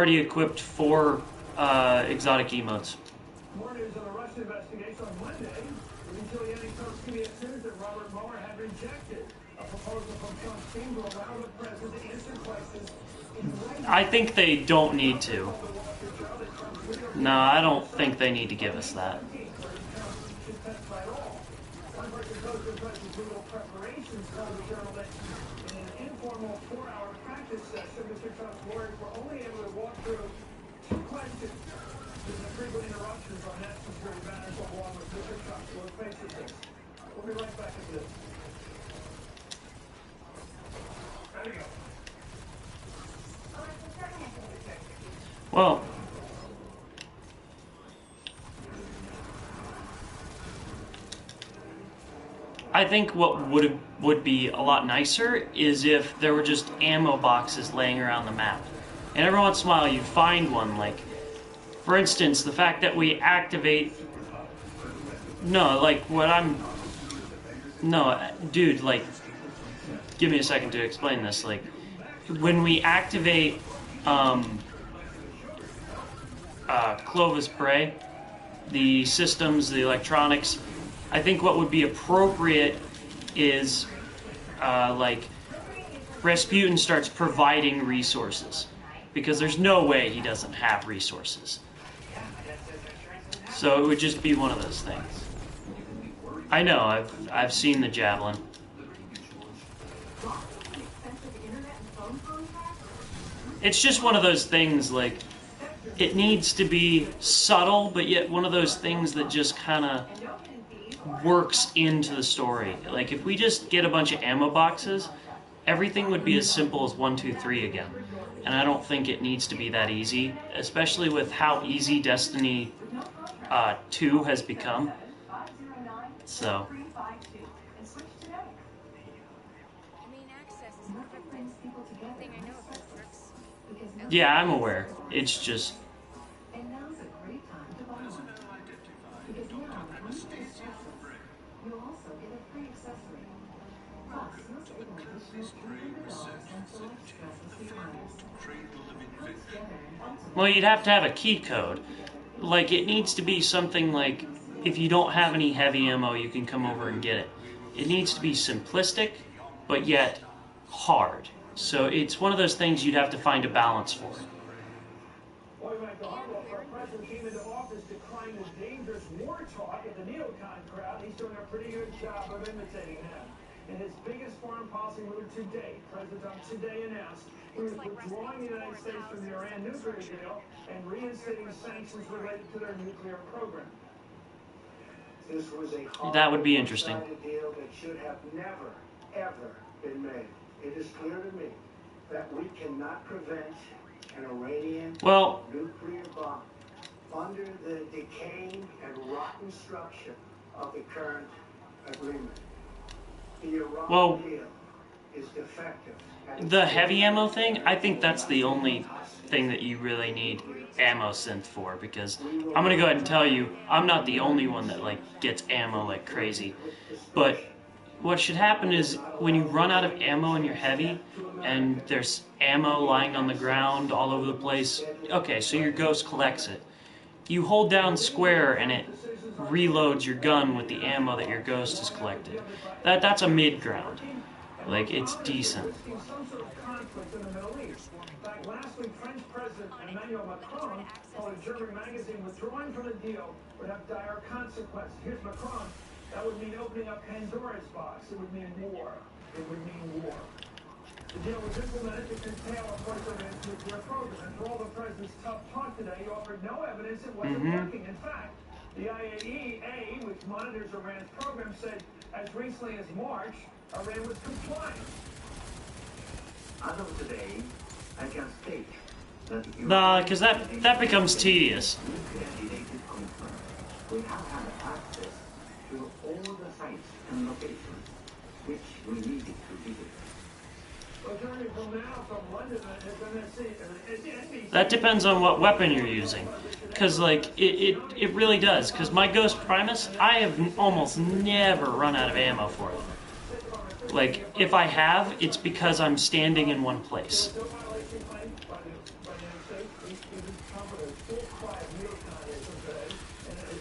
already equipped 4 exotic emotes. More news on the Russian investigation on Monday. The Giuliani told CBS News that Robert Mueller had rejected a proposal from Trump's team to allow the president to answer questions in writing. I think they don't need to. No, I don't think they need to give us that. One person close to the president's legal preparations told the Journal that in an informal 4-hour practice session, Mr. Trump's lawyers were only able to walk through 2 questions. There's a frequent interruptions on national security matters along with Mr. Trump. So let's face this. We'll be right back at this. There you go. Well, I think what would be a lot nicer is if there were just ammo boxes laying around the map. And every once in a while you find one, like, for instance, the fact that we activate... No, like, what I'm... No, dude, like, give me a second to explain this. Like, when we activate Clovis Bray, the systems, the electronics, I think what would be appropriate is, like, Rasputin starts providing resources. Because there's no way he doesn't have resources. So it would just be one of those things. I know, I've seen the Javelin. It's just one of those things, like, it needs to be subtle, but yet one of those things that just kind of works into the story. Like, if we just get a bunch of ammo boxes, everything would be as simple as 1, 2, 3 again. And I don't think it needs to be that easy, especially with how easy Destiny 2 has become. So. Yeah, I'm aware. It's just... Well, you'd have to have a key code. Like, it needs to be something like, if you don't have any heavy ammo, you can come over and get it. It needs to be simplistic, but yet hard. So it's one of those things you'd have to find a balance for. Warmind, the president came into office decrying the dangerous war talk at the neocon crowd. He's doing a pretty good job of imitating him. In his biggest foreign policy move to date, President Trump today announced he was withdrawing the United States from the Iran nuclear deal and reinstating sanctions related to their nuclear program. This was a that would be interesting. Deal that should have never, ever been made. It is clear to me that we cannot prevent an Iranian nuclear bomb under the decaying and rotten structure of the current agreement. The Iran deal is defective. The heavy ammo thing, I think that's the only thing that you really need ammo synth for, because I'm gonna go ahead and tell you, I'm not the only one that, like, gets ammo like crazy. But what should happen is, when you run out of ammo in your heavy, and there's ammo lying on the ground all over the place, okay, so your ghost collects it. You hold down square and it reloads your gun with the ammo that your ghost has collected. That's a mid-ground. Like, it's decent. Last week, French President Emmanuel Macron told a German magazine withdrawing from the deal would have dire consequences. Here's Macron. That would mean opening up Pandora's box. It would mean war. It would mean war. The deal was implemented to curtail a portion of its nuclear program. And for all the president's tough talk today, he offered no evidence it wasn't working. In fact, the IAEA, which monitors Iran's program, said as recently as March, Iran was compliant. As of today, I can state that Nah, because that becomes tedious. we have had access to all the sites and locations which we needed to visit. That depends on what weapon you're using. Because, like, it really does. Because my Ghost Primus, I have almost never run out of ammo for it. Like, if I have, it's because I'm standing in one place. come with a full cry of neocon today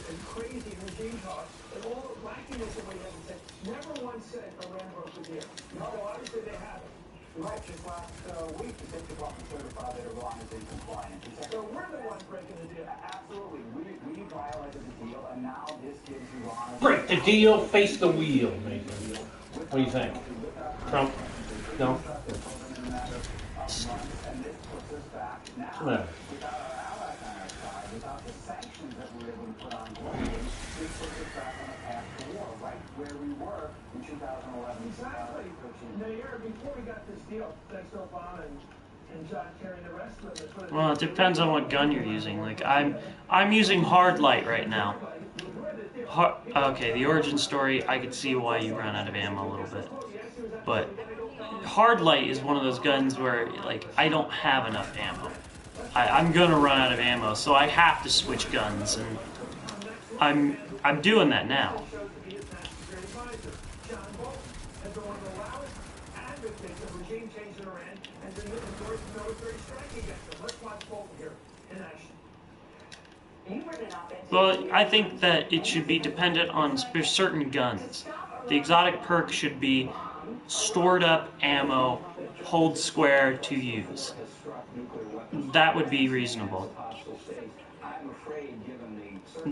and crazy regime talk and all the wackiness of what you have to say. Never once said Iran broke the deal. No, obviously they haven't. Right, just last week, the State Department certified that Iran is in compliance. So we're the ones breaking the deal. Absolutely. We violated the deal, and now this gives Iran... Break the deal, face the wheel, Nathan. What do you think? Trump? No? What's the matter? Without our allies on our side, without the sanctions that we were able to put on globally, this puts us back on a path to war, right where we were in 2011. Exactly. Now, before we got this deal, thanks to Obama and John Kerry and the rest of it. Well, it depends on what gun you're using. Like I'm using hard light right now. Okay, the origin story, I could see why you ran out of ammo a little bit, but hard light is one of those guns where like I don't have enough ammo. I'm gonna run out of ammo, so I have to switch guns, and I'm doing that now. Well, I think that it should be dependent on certain guns. The exotic perk should be stored up ammo, hold square to use. That would be reasonable.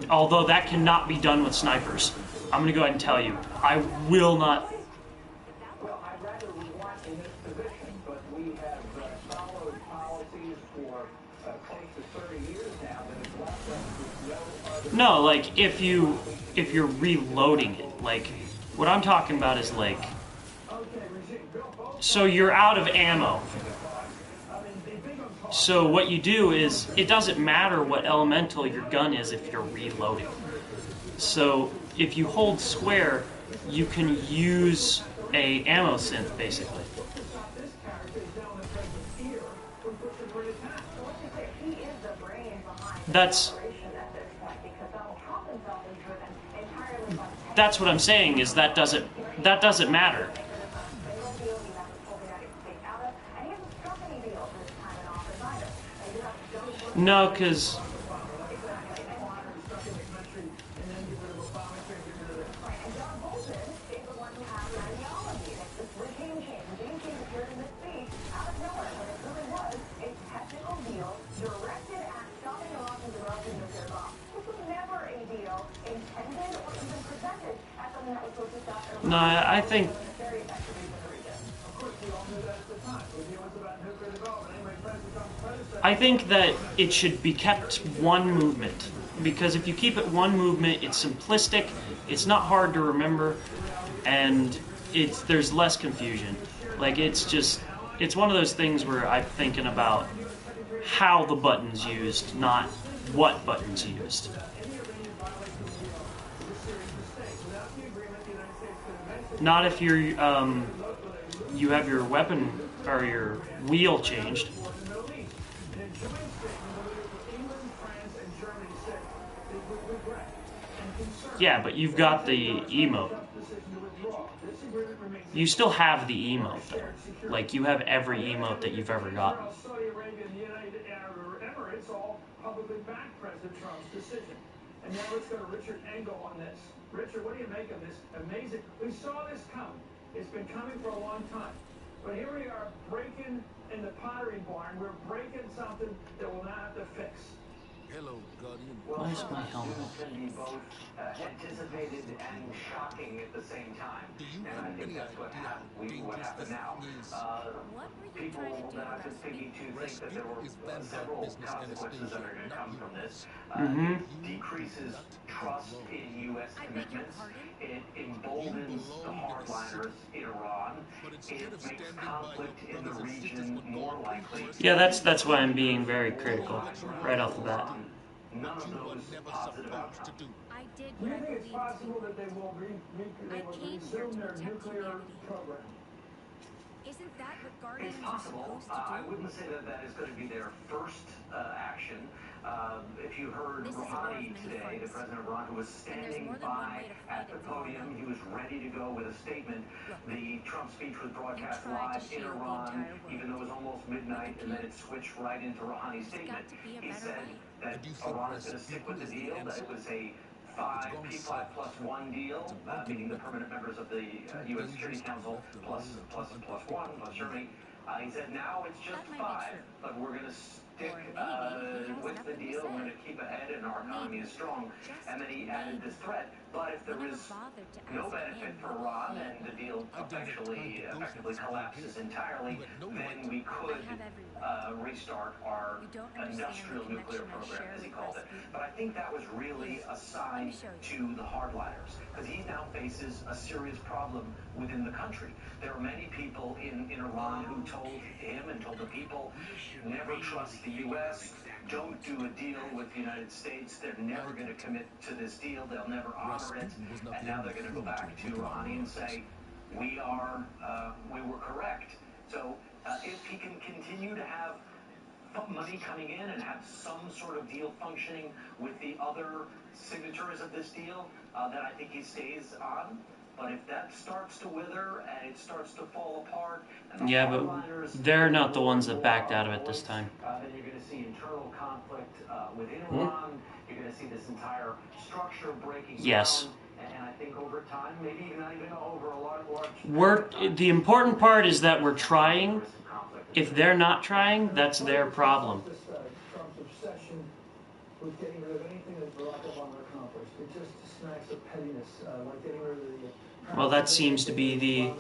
Although that cannot be done with snipers. I'm going to go ahead and tell you, I will not. Well, I'd rather we weren't in this position, but we have followed policies for close to 30 years now that have left us with no other... No, like if you're reloading it, like what I'm talking about is like, so you're out of ammo. So what you do is, it doesn't matter what elemental your gun is if you're reloading. So if you hold square, you can use a ammo synth basically. That's what I'm saying, is that doesn't matter. No, because no, I think that it should be kept one movement, because if you keep it one movement, it's simplistic, it's not hard to remember, and there's less confusion. Like it's one of those things where I'm thinking about how the button's used, not what button's used. Not if you're you have your weapon or your wheel changed. Yeah, but you've got the emote. You still have the emote, though. Like, you have every emote that you've ever gotten. And now let's go to Richard Engel on this. Richard, what do you make of this? Amazing. We saw this come. It's been coming for a long time. But here we are breaking in the pottery barn. We're breaking something that we'll now have to fix. Hello, Guardian. Where's my helmet? Can be both anticipated and shocking at the same time. And I think that's what happened now. People that I've been speaking to think that there were several consequences that are going to come from this. Decreases trust in U.S. commitments. It emboldens the hardliners in Iran. It makes conflict in the region more likely. Yeah, that's why I'm being very critical right off the bat. None of those positive outcomes. I did Do what you I think it's believed possible to. that they will resume their nuclear program? Isn't that what Guardians It's are possible. supposed to do? I wouldn't say that is going to be their first action. If you heard Rouhani today, the president of Iran, who was standing by at the podium, he was ready to go with a statement. The Trump speech was broadcast live in Iran, even though it was almost midnight, and then it switched right into Rouhani's statement. He said that Iran is going to stick with the deal, that it was a P5+1 deal, meaning the permanent members of the U.S. Security Council plus one, plus Germany. He said now it's just 5, but we're going to stick with the deal. We're going to keep ahead, and our economy is strong. And then he added this threat. But if there is no benefit for Iran and the deal effectively collapses entirely, then we could restart our industrial nuclear program, as he called it. But I think that was really a sign to the hardliners, because he now faces a serious problem within the country. There are many people in Iran who told him and told the people, never trust the U.S., don't do a deal with the United States, they're never going to commit to this deal, they'll never honor it, and now they're going to go back to Rouhani and say, we were correct. So if he can continue to have money coming in and have some sort of deal functioning with the other signatories of this deal, then I think he stays on. But if that starts to wither and it starts to fall apart, and yeah, but they're not the ones that backed out of it this time. Then you're going to see internal conflict within Iran. You're going to see this entire structure breaking yes. down. And I think over time, maybe not even over a large. The important part is that we're trying. If they're not trying, that's their problem. Trump's obsession with getting rid of anything that Barack Obama accomplished. It just smacks of pettiness, like getting rid of the... Well, that seems to be the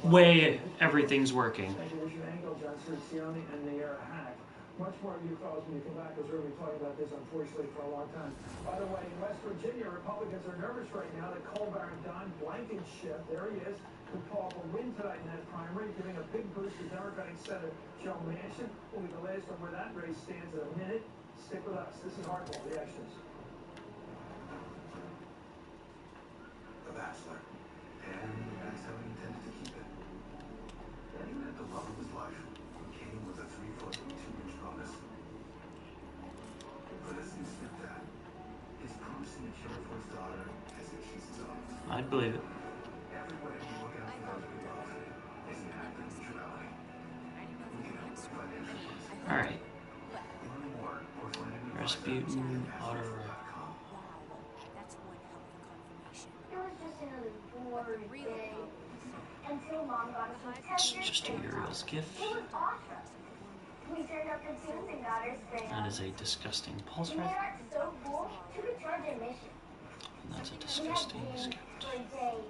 way everything's working. Thank you, Richard Engel, John Cincione, and the hack. Much more of you fellows when you come back, because we're going to be talking about this, unfortunately, for a long time. By the way, in West Virginia, Republicans are nervous right now that coal baron Don Blankenship, there he is, could pull off a win tonight in that primary, giving a big boost to Democratic Senator Joe Manchin. We'll be the latest on where that race stands in a minute. Stick with us. This is Hardball Reactions. The Bachelor. And that's how he intended to keep it. And he met the love of his life, who came with a 3-foot, 2-inch bonus. But as his stepdad, he's promising to care for his daughter as if she's his own. I'd believe it. Everywhere you look out for those we love is an act of mutuality. We can help with financial funds. Alright. Learn more or find a new Rasputin, Auto. That's one hell of a confirmation. It was just another boring day. Until Mom got us some It's tenders. just a Uriel's gift. It was awesome. We turned up the tunes and got her sprayed. That is a disgusting pulse And they rifle. aren't so cool to be charged admission. And that's a We had disgusting games script. for days.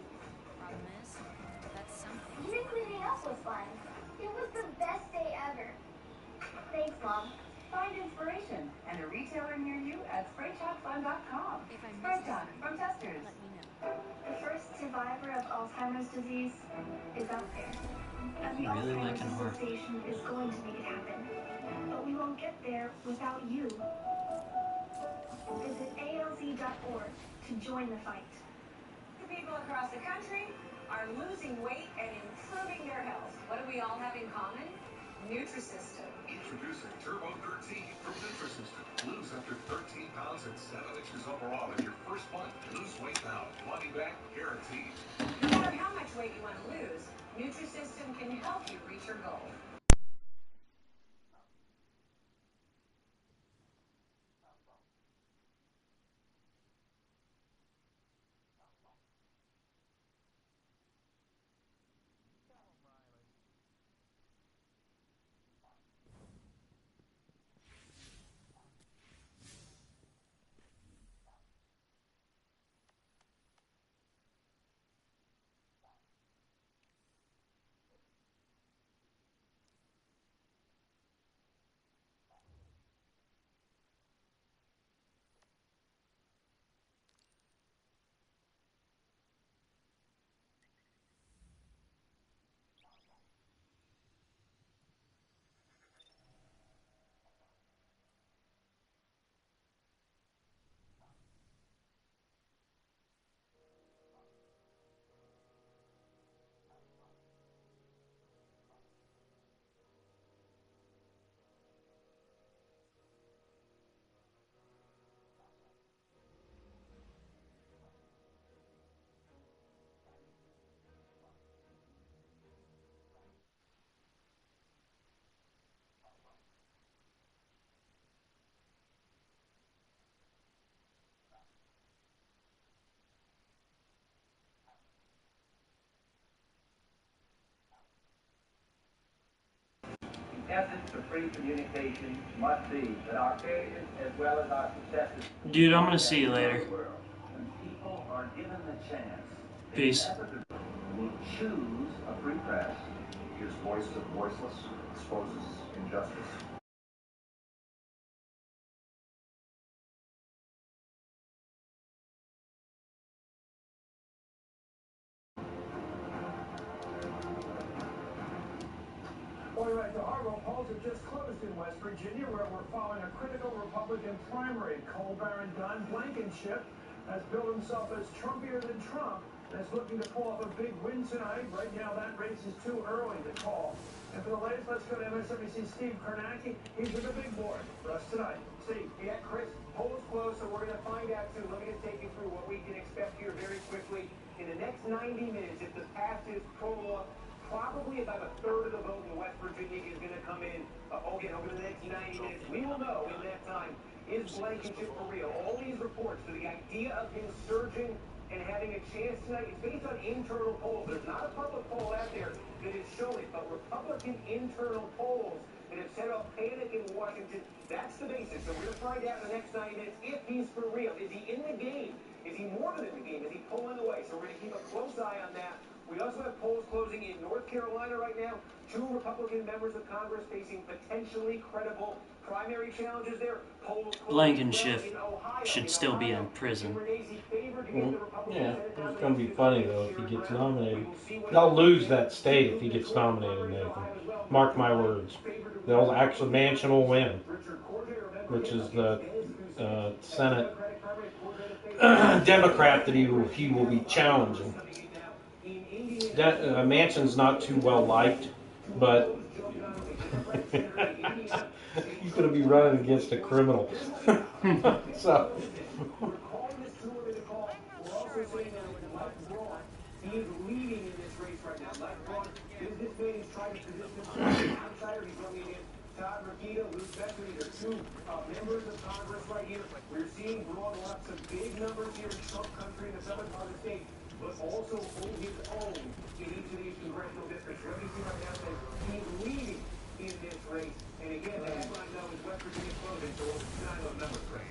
Problem is, that's something. Even cleaning up was fun. It was the best day ever. Thanks, Mom. Find inspiration and a retailer near you at SprayChatFun.com. If I miss SprayChat something, from testers. let me know. The first survivor of Alzheimer's disease is out there. And the You really Alzheimer's liking her. Association is going to make it happen. But we won't get there without you. Visit ALZ.org to join the fight. The people across the country are losing weight and improving their health. What do we all have in common? Nutrisystem. Introducing Turbo 13 from Nutrisystem. Lose up to 13 pounds and 7 inches overall in your first month. Lose weight now. Money back guaranteed. No matter how much weight you want to lose, Nutrisystem can help you reach your goal. free communication must be that our failures as well as our successes. Dude, I'm gonna see you later. When people are given the chance, Peace. we choose a free press. Gives voice to the voiceless, exposes injustice. All right, the Harvard polls have just closed in West Virginia, where we're following a critical Republican primary. Coal Baron Don Blankenship has billed himself as Trumpier than Trump and is looking to pull off a big win tonight. Right now, that race is too early to call. And for the latest, let's go to MSNBC's Steve Kornacki. He's with the big board for us tonight. Steve. Yeah, Chris, polls close, so we're going to find out soon. Let me just take you through what we can expect here very quickly. In the next 90 minutes, if the past is prolonged, probably about a third of the vote in West Virginia is going to come in again over the next 90 minutes. We will know in that time, is Blankenship for real? All these reports for the idea of him surging and having a chance tonight is based on internal polls. There's not a public poll out there that is showing, but Republican internal polls that have set off panic in Washington, that's the basis. So we're going to find out in the next 90 minutes if he's for real. Is he in the game? Is he more than in the game? Is he pulling away? So we're going to keep a close eye on that. We also have polls closing in North Carolina right now. 2 Republican members of Congress facing potentially credible primary challenges there. Polls Blankenship should still be in prison. Yeah, it's going to be funny, though, if he gets nominated. They'll lose that state if he gets nominated, Nathan. Mark my words. They'll actually, Manchin will win, which is the Senate Democrat that he will be challenging. Manchin's not too well liked, but he's going to be running against a criminal. So. He is leading in this race right now. Like Braun, businessman, he's trying to position himself as an outsider. He's running against Todd Rokita, Luke Becker. These are 2 members of Congress right here. We're seeing Braun lots of big numbers here in Trump country in the southern part of the state, but also hold his own in each of these congressional districts. What you see right now says he's leading in this race. And again, the headline now is West Virginia closing, so we'll keep an eye on those numbers, Chris.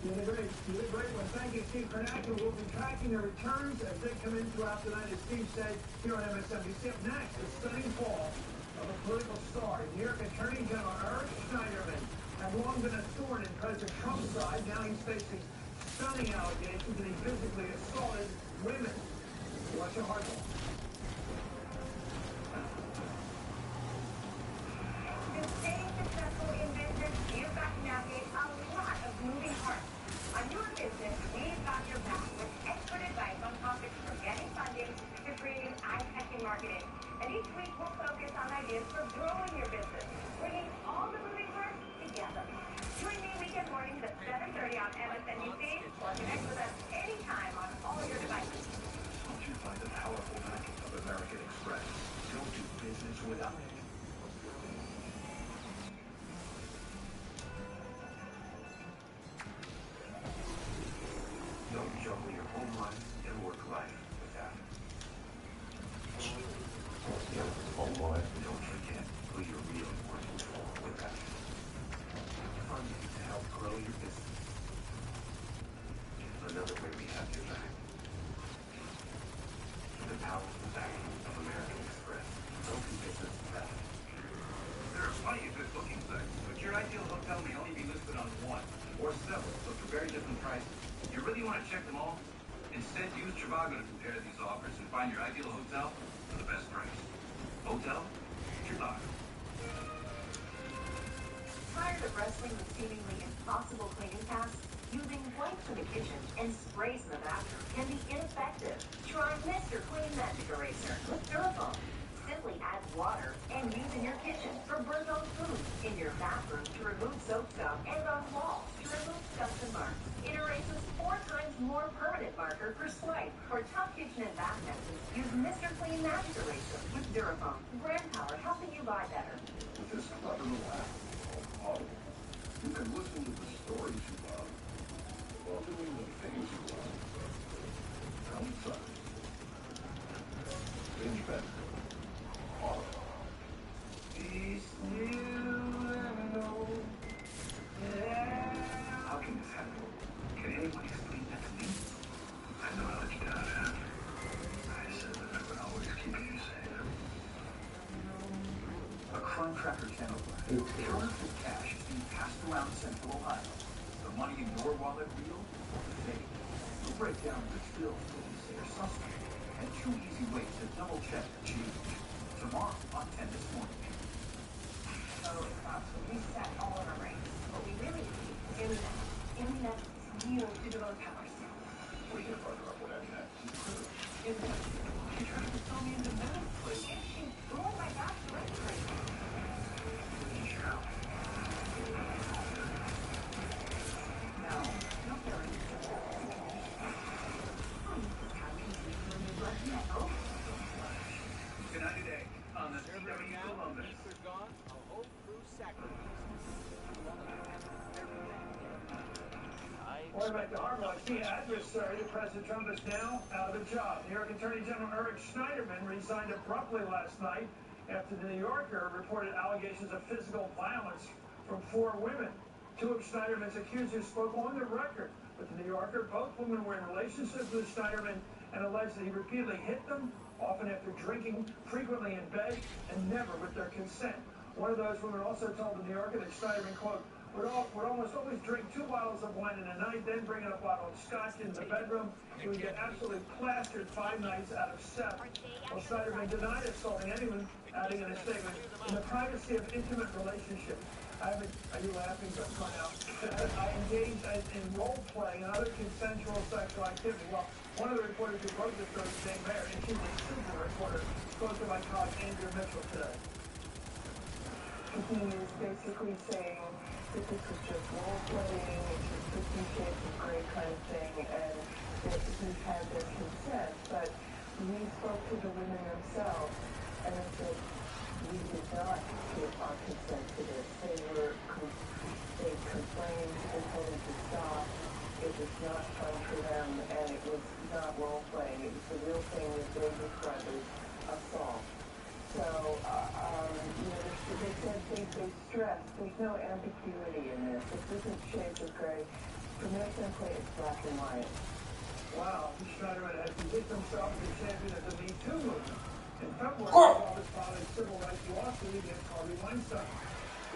You did a great one. Thank you, Steve Kornacki. We'll be tracking the returns as they come in throughout the night, as Steve said, here on MSNBC. Up next, the stunning fall of a political star. New York Attorney General Eric Schneiderman had long been a thorn in President Trump's side. Now he's facing stunning allegations that he physically assaulted women. Watch your heart. To stay successful in business, you've got to navigate a lot of moving parts. On your business, we've got your back with expert advice on topics from getting funding to creating eye-catching marketing. And each week we'll focus on ideas for growing your business, bringing all the moving parts together. Join me weekend mornings at 7:30 on MSNBC or connect with us anytime on all your devices. Don't you find the powerful backing of American Express? Don't do business without it. Don't juggle your home life and work life with that. Oh boy. Don't forget who you're really working for with that. Funding to help grow your business. Another way we have your back. The powerful backing of American Express. Don't do business without it. There are plenty of good booking sites, but your ideal hotel may only be listed on one or several, so for very different prices. You really want to check them all? Instead, use Trivago to compare these offers and find your ideal hotel for the best price. Hotel Trivago. Tired of wrestling with seemingly impossible cleaning tasks? Using wipes in the kitchen and sprays in the bathroom can be ineffective. Try Mr. Clean Magic Eraser with Durafone. Simply add water and use in your kitchen for burnt on food, in your bathroom to remove soap scum, and on walls to remove scuffs and marks. It erases 4 times more permanent marker per swipe. For tough kitchen and bath messes, use Mr. Clean Magic Eraser with Durafone. Brand power helping you buy better. With this clever little app called Audible, you can listen to the stories you love while doing the things you love. Outside. Binge better. Audible. Be still Counterfeit cash is being passed around Central Ohio. The money in your wallet real or fake? We'll break down which bills police say are suspect and 2 easy ways to double-check the change. Tomorrow on 10 this morning. So it's about to reset all of our brains. What we really need is internet. Internet is real digital powers. What are you gonna partner up with Internet? Internet? You're trying to sell me into metal plate. Oh my gosh, you're right. No, no feeling. Tonight today on the CW Columbus. Welcome back to Harbaugh. Key adversary to President Trump is now out of a job. New York Attorney General Eric Schneiderman resigned abruptly last night after the New Yorker reported allegations of physical violence from 4 women. 2 of Schneiderman's accusers spoke on the record with the New Yorker. Both women were in relationships with Schneiderman and alleged that he repeatedly hit them, often after drinking, frequently in bed, and never with their consent. One of those women also told the New Yorker that Schneiderman, quote, would almost always drink 2 bottles of wine in a night, then bring in a bottle of scotch into the bedroom. He would get absolutely plastered 5 nights out of 7. Well, Schneiderman denied assaulting anyone, adding in a statement, in the privacy of intimate relationships. Are you laughing? Don't point out. I engaged in role-playing and other consensual sexual activity. Well, one of the reporters who wrote this story is named Mayor, and she's a super reporter. Spoke to my colleague Andrew Mitchell today. He is basically saying that this is just role-playing, it's just 50 Shades of Grey kind of thing, and that he's had their consent. But we spoke to the women themselves, and they said, we did not give our consent to this. They complained, they told us to stop. It was not fun for them, and it was not role-playing. It was the real thing that they described as assault. So, they said they stressed, there's no ambiguity in this. This isn't shades of gray. From their standpoint, it's black and white. Wow, Schneiderman has positioned himself as a champion of the Me Too movement. In February, Roberts filed a civil rights lawsuit against Harvey Weinstein.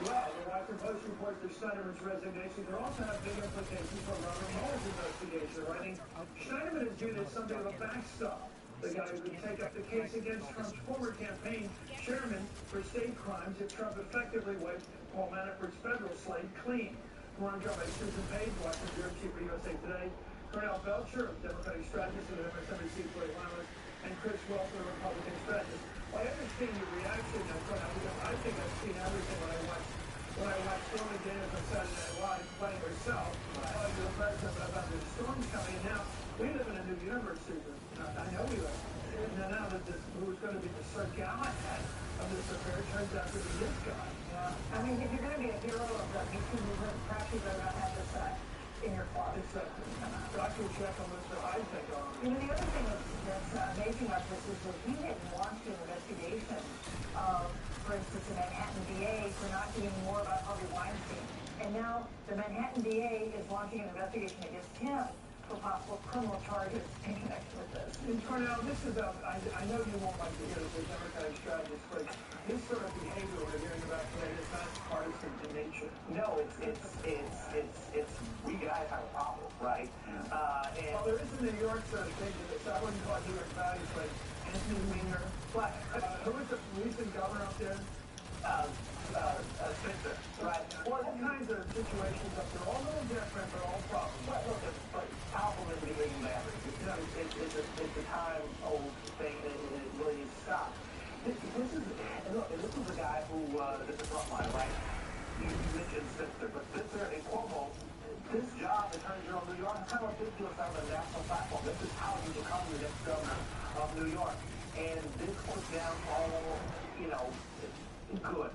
Well, the Washington Post reports that Schneiderman's resignation could also have big implications for Robert Mueller's investigation, writing, Schneiderman is viewed as something of a backstop. The guy who could take up the case against Trump's former campaign chairman for state crimes if Trump effectively wiped Paul Manafort's federal slate clean. We're on job by Susan Page, Washington Bureau Chief for USA Today, Cornell Belcher, a Democratic strategist and MSNBC political analyst, and Chris Wells, a Republican strategist. Well, I understand your reaction, Cornell, because I think I've seen everything when I watch Stormy Daniels on Saturday Night Live playing herself. I feel president about the storms coming, and now we live in a new universe, Susan. I know we live. And now that who's going to be the Sir Galahad of this affair turns out to be this guy. Yeah. I mean, if you're going to be a hero of the Me Too movement, perhaps you better not have this in your closet. It's Dr. Jekyll, Mr. Hyde thing on. The other thing that's amazing about this is that he didn't launch an investigation of, for instance, the Manhattan DA for not doing more about Harvey Weinstein. And now the Manhattan DA is launching an investigation against him for possible criminal charges in connection with this. And Cornell, this is I know you won't like to hear this as Democratic strategist, but this sort of behavior we're hearing about today is not partisan in nature. No, it's we guys have a problem, right? Well, there is a New York sort of thing to this. I wouldn't call it New York values, but Anthony Weiner. Who was the recent governor up there? Spencer, right? Well, all kinds of situations up there, all a little different, but all problems. But look, but powerful liberty doesn't matter. It's a time-old thing that it really needs to stop. This is a guy who is a frontline, right? You mentioned Spencer, but Spencer and Cuomo, this job, Attorney General of New York, is kind of ridiculous on a national platform. This is how you become the next governor of New York. And this puts down all, good.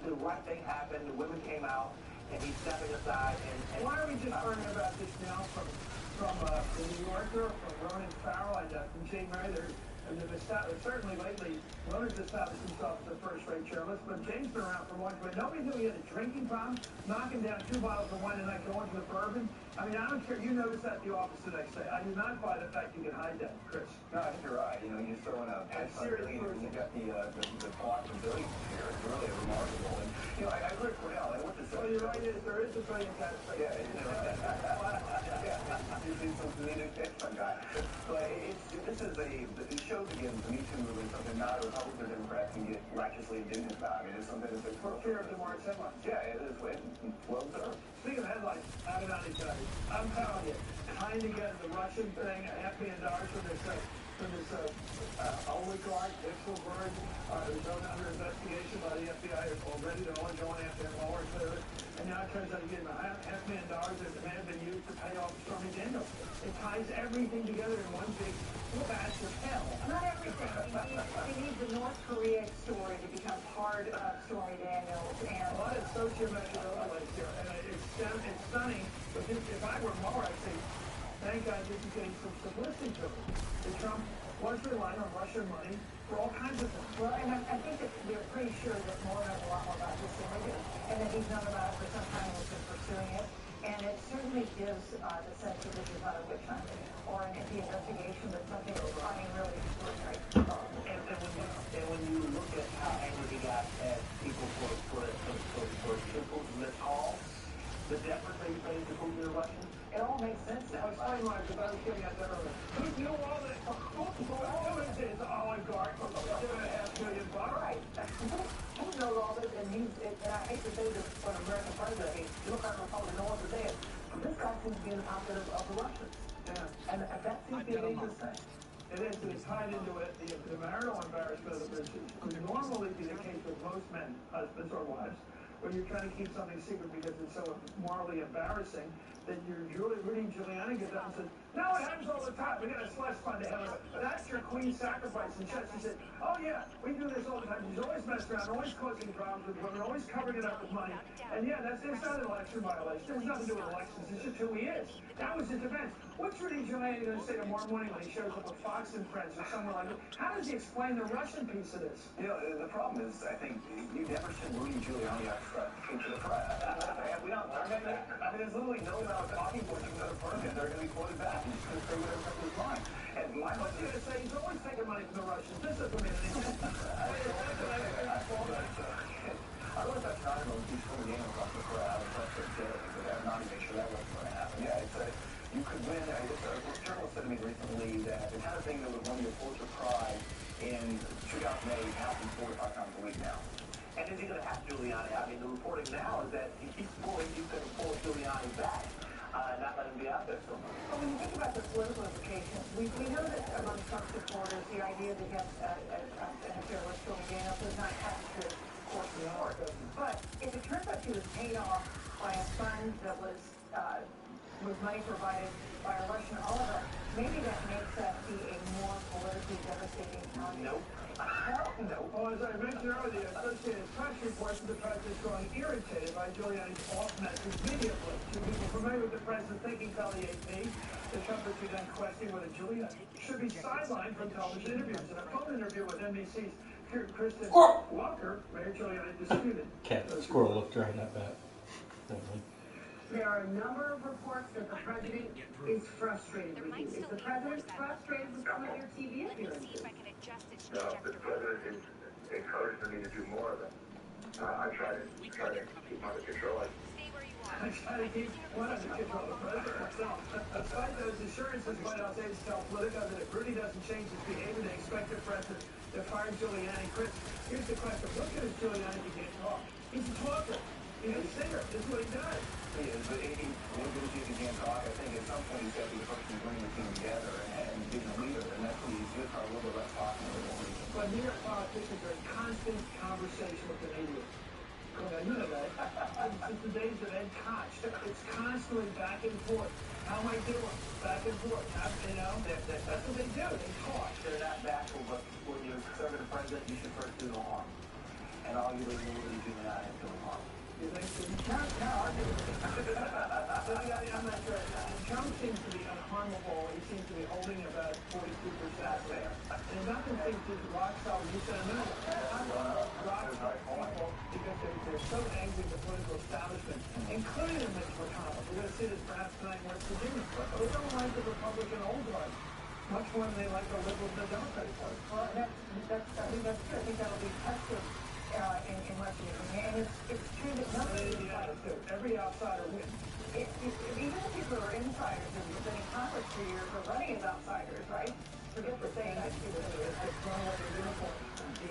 The right thing happened, the women came out, and he's stepping aside. And why are we just learning about this now from the New Yorker, from Ronan Farrell, and from Jane Murray? And certainly lately, Willard's established himself as a first-rate journalist, but James been around for long. But nobody knew he had a drinking problem, knocking down 2 bottles of wine a night, going to the bourbon. I mean, I don't care. You noticed that at the office the next day. I do not buy the fact you can hide that, Chris. No, I think you're right. You know, you throw in a patch on billion and you've got the quantum billions here. It's really remarkable. And, you know, I agree with Cornell. I went to well, you're right. There is a billion catch. Yeah, you've seen some comedic pitch, my guy. But it shows again, the Me Too movement, something not a Republican or Democrat can get righteously indignant about. I mean, it's something that's a fear of tomorrow's headlines. Yeah, it is. Well observed. Speaking of headlines, I'm not excited. I'm telling you, trying to get the Russian thing, $500 million for this oligarch, Exelberg, who's under investigation by the FBI already. They're only going after him while we're clear. And now it turns out he gave him $500 million that may have been used to pay off Stormy Daniels. It ties everything together in one big batch of hell. Not everything. We need the North Korea story to become part of Stormy Daniels. And a lot of sociometric overlays here. And it's stunning. But if I were Mueller, I'd say, thank God this is getting some publicity to it. That Trump was relying on Russian money for all kinds of things. Well, and I think that they're pretty sure that Mueller knows a lot more about this than we do. And that he's known about it for some time and has been pursuing it. And it certainly gives the sense that this is not a witch hunt or an empty investigation, but something that's finding really extraordinary. And when you look at how angry he got at people for simple missed calls, the deference that he paid to Putin and Russians, it all makes sense now. Explain why, because I was getting at that earlier. Who knew all that? All of it is oligarch for $2.5 million. Right. Who knows all this? And I hate to say this for an American president. I mean, you look at Republican North today, this guy seems to be an operative of the Russians. Yeah. And that seems to be a dangerous thing. It is. It's tied into it. The marital embarrassment of the British would normally be the case with most men, husbands or wives, when you're trying to keep something secret because it's so morally embarrassing that Rudy Giuliani gets up and says, no, it happens all the time. We got a slush fund to hell. That's your queen sacrifice. And Chelsea said, oh, yeah, we do this all the time. She's always messing around, always causing problems with women, always covering it up with money. And, yeah, it's not an election violation. There's nothing to do with elections. It's just who he is. That was his defense. What's Rudy Giuliani going to say tomorrow morning when he shows up with Fox and Friends or somewhere like that? How does he explain the Russian piece of this? You know, the problem is, I think, you never send Rudy Giuliani out into the press. We don't learn that. I mean, there's literally no amount of talking points you can go to firm and they're going to be quoted back. He's just going to say whatever comes to his mind. And my what's he going to say? He's always taking money from the Russians. This is the minute. I really thought China would be full game across the crowd and that's their day, but I'm not even sure that wasn't going to happen. Yeah, you could win. I guess a journalist said to me recently that the kind of thing that would win you a Pulitzer Prize in 2008 happens 4 to 5 times a week now. And is he going to have Giuliani? I mean, the reporting now is that he keeps pulling, he's going to pull Giuliani back, not let him be out there so much. But when you think about the political implications, we know that among Trump supporters, the idea that he has an affair with Stormy Daniels does not have to court support. But if it turns out she was paid off by a fund that was money provided by a Russian oligarch, maybe that makes that be a more politically devastating outcome. Nope. No. Well, as I mentioned earlier, the Associated Press reports that the president is growing irritated by Giuliani's off-message media blitz. To people familiar with the president thinking, tell the AP, the Trump has begun questioning whether Giuliani should be sidelined from television interviews. In a phone interview with NBC's Kristen Walker, Mayor Giuliani disputed. Squirrel looked right at that. There are a number of reports that the president is frustrated with you. Is the president frustrated with some of your TV appearances? No, the president encouraged me to do more of it. I try to keep under control. I try to keep one under control of the president myself. Despite those assurances, White House aides tell Politico that if Rudy doesn't change his behavior, they expect the president to fire Giuliani. Chris, here's the question. Look at his Giuliani begin to talk. He's a talker. He's a singer. This is what he does. He is, but he can't talk. I think at some point he's got to be the person bringing the team together and being a leader, and that's what he's good for, a little bit less talking, a little more. But New York politicians are in constant conversation with the media. You know that. Since the days of Ed Koch, it's constantly back and forth. How am I doing? Back and forth. That's what they do. They talk. They're not bashful, but when you're a conservative president, you should first do no harm. And all you really do not is doing harm. You think so? I'm not sure. Trump seems to be unharmable. He seems to be holding about 42% there. And not so angry at the political establishment, including Mitch McConnell. We're going to see this perhaps tonight in West Virginia. But they don't like the Republican old guard much more than they like the liberal and the Democratic Party. Well, I think that's true. I think that'll be tested in West Virginia. And it's true that nobody is every outsider wins. Even the people who are insiders have been in Congress for years are running as outsiders, right? Forget the saying, I see what it is. It's thrown away the uniform. The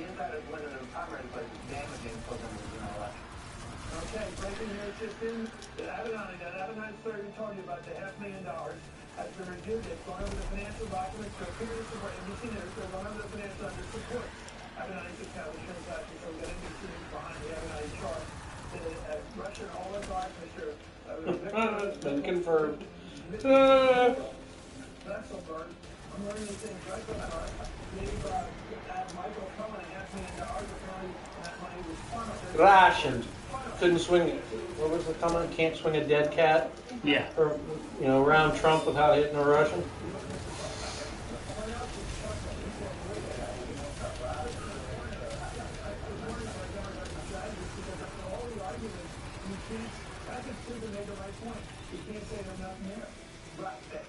insiders winning the primary place is damaging for them in an election. Okay, breaking news just in. That Avenatti story we told you about, the $500,000 has been reviewed. They've gone over the financial documents for a period of support. NBC News, they've gone over the financial under support. Avenatti's account of transaction, so we've got NBC News behind the Avenatti chart. The Russian oligarch, Mr. It's been confirmed. Vesselberg, I'm learning these things right from Michael Cohen $500,000 and that money was funneled. Rationed. Couldn't swing it. What was the comment? Can't swing a dead cat? Yeah. Or, around Trump without hitting a Russian?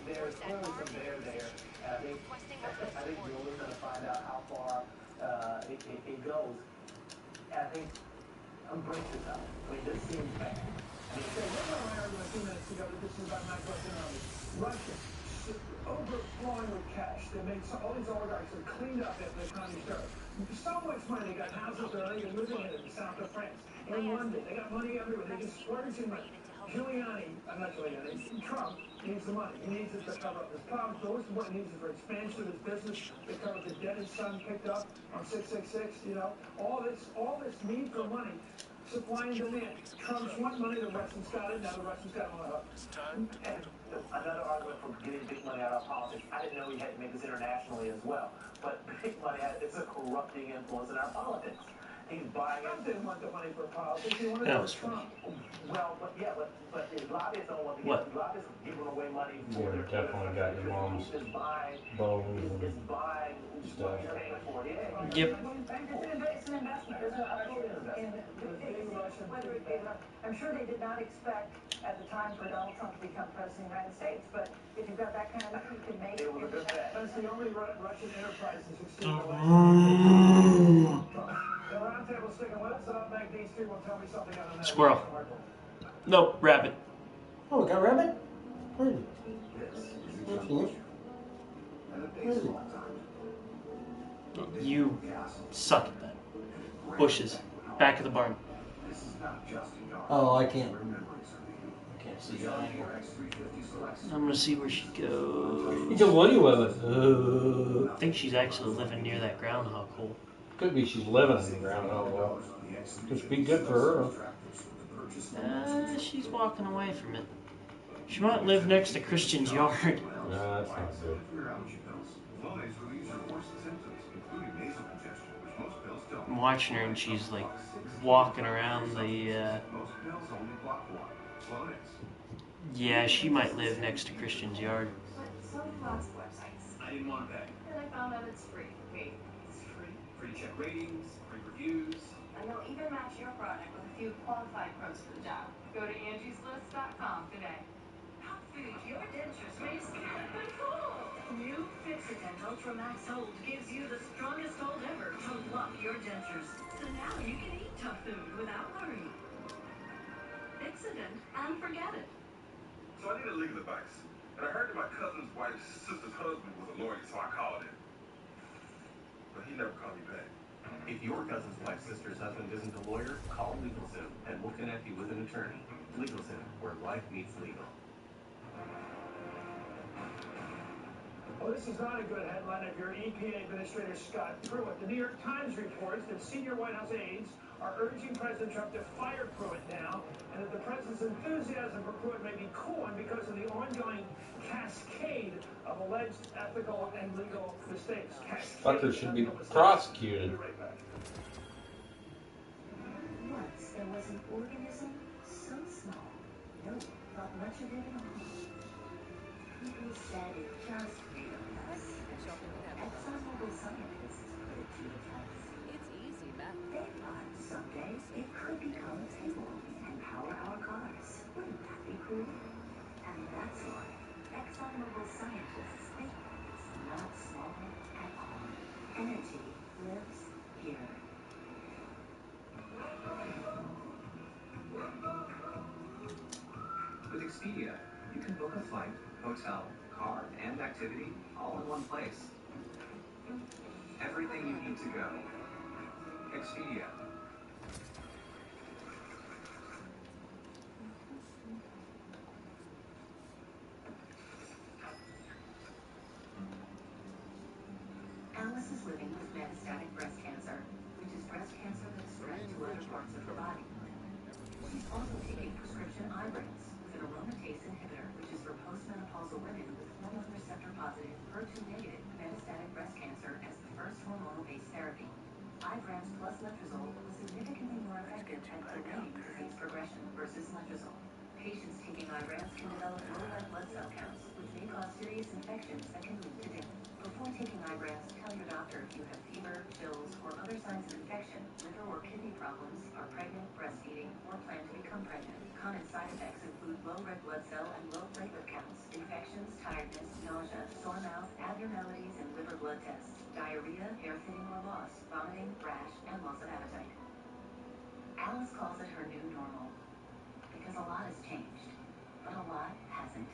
There's clearly some there. I think Julia's going to find out how far it goes. I think embrace yourself. I mean, this seems bad. A few minutes ago, this is about my question on Russia overflowing with cash. They made all these oligarchs have cleaned up after the economy started. So much money. They got houses they're not even living in the south of France. In London, they got money everywhere. They just splurging money. Trump needs the money. He needs it to cover up his problems. So what's what he needs it for expansion of his business, to cover the debt his son picked up on 666, all this need for money. Supply and demand. Trump's want money, the Russians got it, now the Russians got it on the hook. And another argument for getting big money out of politics. I didn't know we had to make this internationally as well. But big money it's a corrupting influence in our politics. He's buying Trump didn't want the money for politics. He wanted That it was for Trump. Well, but his lobbyists don't want to What? get lobbyists are giving away money Yeah, for their definitely got your mom's is buying bones is buying stuff. what he's paying for. Yeah. Yep. It's an investment. There's a whether it be, I'm sure they did not expect at the time for Donald Trump to become president of the United States, but if you've got that kind of money, you can make it. It was a good bet. That's the only Russian enterprise to succeed in the The round table sticking with us, and I'll beg these two will tell me something on that. Squirrel. Nope, rabbit. Oh, we got a rabbit? Where is it? This is Where's and a baseball time. You suck at that. Bushes. Back of the barn. This is not just a yard. Oh, I can't. Where memories are made. I can't see The that. X350 selects I'm gonna see where she goes. You can what with it? I think she's actually living near that groundhog hole. Could be she's living in the ground. Oh, well. Which would be good for her. She's walking away from it. She might live next to Christian's yard. No, that's not good. Flonase relieves your worst symptoms, including nasal congestion, which most pills don't. I'm watching her and she's like walking around the. Most pills only block one. Flonase. Yeah, she might live next to Christian's yard. But so do lots of websites. I didn't want to pay. And I found out it's free. Wait, it's free? Free to check ratings, free reviews. And they'll even match your product with a few qualified pros for the job. Go to angieslist.com today. Health food, your dentures may snap and cool. New Fixodent Ultra Max Hold gives you the strongest hold ever to lock your dentures. So now you can eat tough food without worry. Fixodent and forget it. So I need a legal advice. And I heard that my cousin's wife's sister's husband was a lawyer, so I called him. But he never called me back. If your cousin's wife's sister's husband isn't a lawyer, call LegalZoom, and we'll connect you with an attorney. LegalZoom, where life meets legal. Well, this is not a good headline if you're EPA Administrator Scott Pruitt. The New York Times reports that senior White House aides are urging President Trump to fire Pruitt now, and that the president's enthusiasm for Pruitt may be cooling because of the ongoing cascade of alleged ethical and legal mistakes. Fucker should be prosecuted. Once there was an organism so small, no one thought much of it at all. People said it just grew with us. ExxonMobil scientists put it to the test. It's easy They thought someday it could become a table and power our cars. Wouldn't that be cool? And that's why ExxonMobil scientists think it's not small at all. Energy lives here. With Expedia, you can book a flight, hotel, car, and activity all in one place. Everything you need to go. Expedia. Alice is living with metastatic breast cancer, which is breast cancer that spread to other parts of her body. She's also taking prescription Ibrance with an aromatase inhibitor, which is for postmenopausal women with hormone receptor positive, HER2 negative metastatic breast cancer as the first hormonal-based therapy. Ibrance plus letrozole was significantly more effective at delaying disease progression versus letrozole. Patients taking Ibrance can develop low red blood cell counts, which may cause serious infections that can lead to death. Before taking Ibrance, tell your doctor if you have fever, chills, or other signs of infection, liver or kidney problems, are pregnant, breastfeeding, or plan to become pregnant. Common side effects include low red blood cell and low platelet counts, infections, tiredness, nausea, sore mouth, abnormalities in liver blood tests, diarrhea, hair thinning or loss, vomiting, rash, and loss of appetite. Alice calls it her new normal because a lot has changed, but a lot hasn't.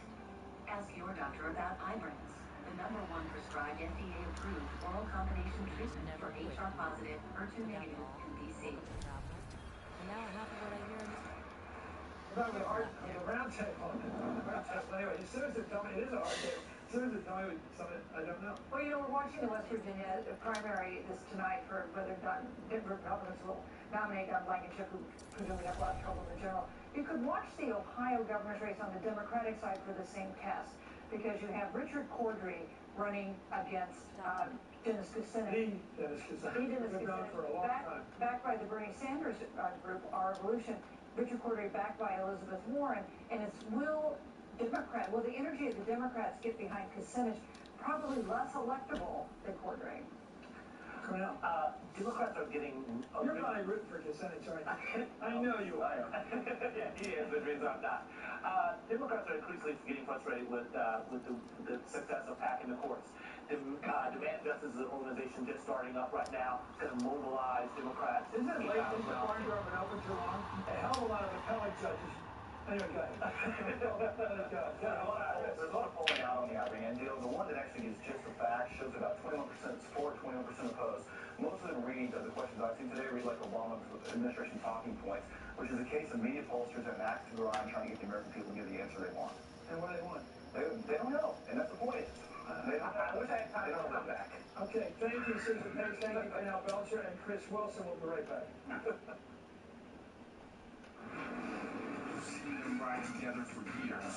Ask your doctor about Ibrance, the #1 prescribed FDA-approved oral combination treatment for HR-positive, HER2-negative, and BC. And now half of what I hear is About the round table. Anyway, as soon as it tell me it is a hard table, as soon as it tell me something I don't know. Well, you know, we're watching the West Virginia primary this tonight for whether or not Republicans will nominate Blankenship, who presumably have a lot of trouble in the general. You could watch the Ohio governor's race on the Democratic side for the same test, because you have Richard Cordray running against Dennis Kucinich. Dennis Kucinich. Dennis Been around for a long time. Backed by the Bernie Sanders group, Our Revolution. Richard Cordray backed by Elizabeth Warren, and it's will the energy of the Democrats get behind Kucinich probably less electable than Cordray. Democrats are getting... You're probably rooting for Kucinich, aren't you? I know you are. Yeah, he is, but means I'm not. Democrats are increasingly getting frustrated with the success of packing the courts. The Demand Justice is an organization just starting up right now. It's going to mobilize Democrats. Isn't it late? Isn't the barn door been open too long? A hell of a lot of appellate judges. Anyway, go ahead. There's a lot of polling out on the Iran deal. The one that actually gives just the facts shows about 21% support, 21% opposed. Most of them read, the questions I've seen today, read like Obama administration talking points, which is a case of media pollsters and an axe to grind trying to get the American people to give the answer they want. And what do they want? They don't know, and that's the point. I wish I had time to come back. Okay, thank you, Susan Page. Thank you, Danielle Belcher, and Chris Wilson. We'll be right back. You've seen them ride together for years.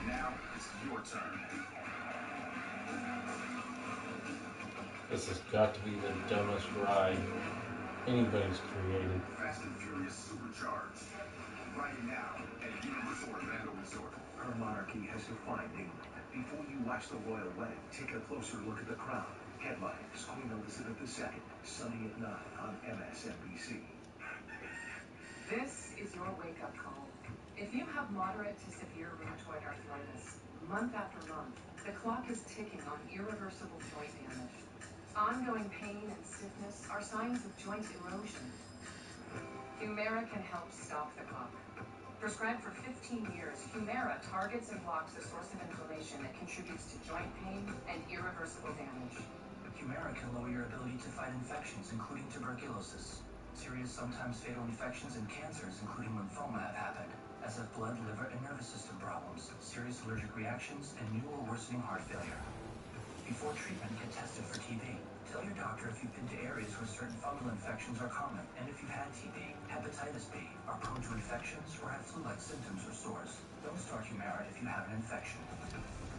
Now it's your turn. This has got to be the dumbest ride anybody's created. Fast and Furious Supercharged. Right now at Universal Orlando Resort. Her monarchy has defined England. Before you watch the royal wedding, take a closer look at the crown. Headliners: Queen Elizabeth II, Sunday at 9 on MSNBC. This is your wake-up call. If you have moderate to severe rheumatoid arthritis, month after month, the clock is ticking on irreversible joint damage. Ongoing pain and stiffness are signs of joint erosion. Humira can help stop the clock. Prescribed for 15 years, Humira targets and blocks the source of inflammation that contributes to joint pain and irreversible damage. Humira can lower your ability to fight infections, including tuberculosis. Serious, sometimes fatal infections and cancers, including lymphoma, have happened, as have blood, liver, and nervous system problems, serious allergic reactions, and new or worsening heart failure. Before treatment, get tested for TB. Tell your doctor if you've been to areas where certain fungal infections are common, and if you've had TB, hepatitis B, are prone to infections, or have flu-like symptoms or sores. Don't start Humira if you have an infection.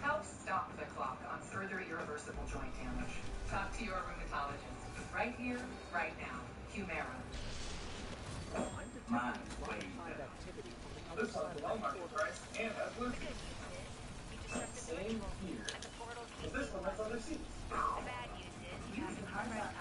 Help stop the clock on further irreversible joint damage. Talk to your rheumatologist. Right here, right now. Humira. Mine is way better. This one's below market price and has Bluetooth. Same here. But this one has other seats. Use the cardboard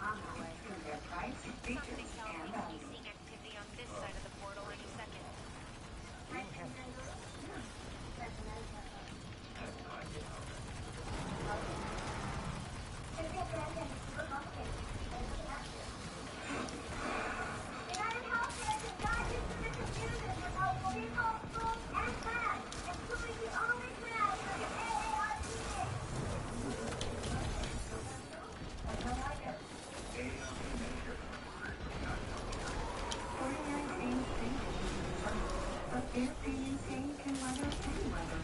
Air premium stay can weather any weather.